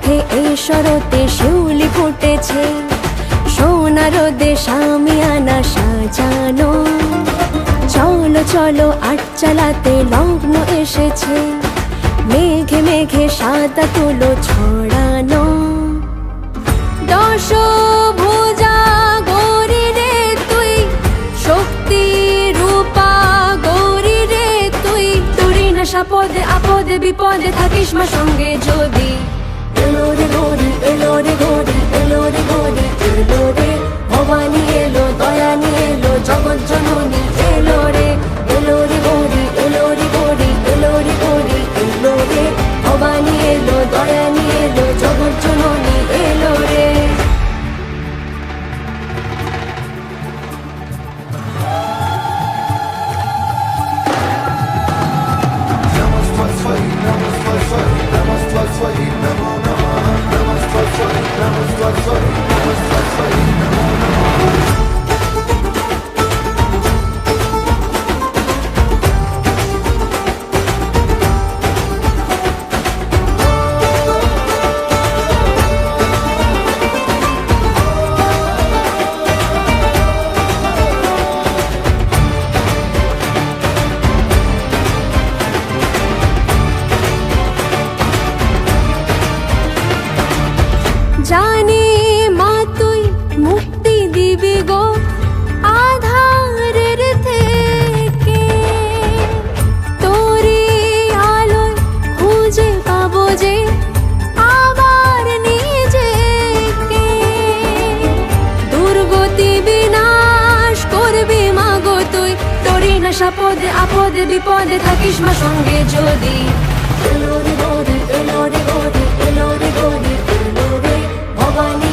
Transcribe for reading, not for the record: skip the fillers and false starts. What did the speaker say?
পথে এই শরতে শিউলি ফুটেছে, সোনার দেশ শামিয়ানা সাজানো। চলো চলো আট চালাতে লগ্ন এসেছে, মেঘে মেঘে সাদা তুলো ছড়ানো। দশভুজা গৌরী রে তুই, শক্তি রূপা গৌরী রে তুই, তোরই না সাপদে আপদে বিপদে থাকিস মা সঙ্গে যদি। এলো রে গৌরী, এলো রে গৌরী, এলো রে গৌরী, এলো রে ভবানী, এলো দয়ানী, এলো জগৎ জননী, এলো রে। এলো রে গৌরী, এলো রে গৌরী, এলো রে গৌরী, এলো রে ভবানী, এলো দয়ানী, এলো জগৎ জননী, এলো রে। জানি মা তুই মুক্তি দিবি গো আধারের থেকে, তোরি আলোয় খুঁজে পাবো যে আবার নিজেকে। দুর্গতি বিনাশ করবি মা গো তুই, তোরি না সাপদে আপদে বিপদে থাকিস মা সঙ্গে যদি। এলো রে গৌরী, এলো রে গৌরী, এলো রে গৌরী, এলো রে ভবানী।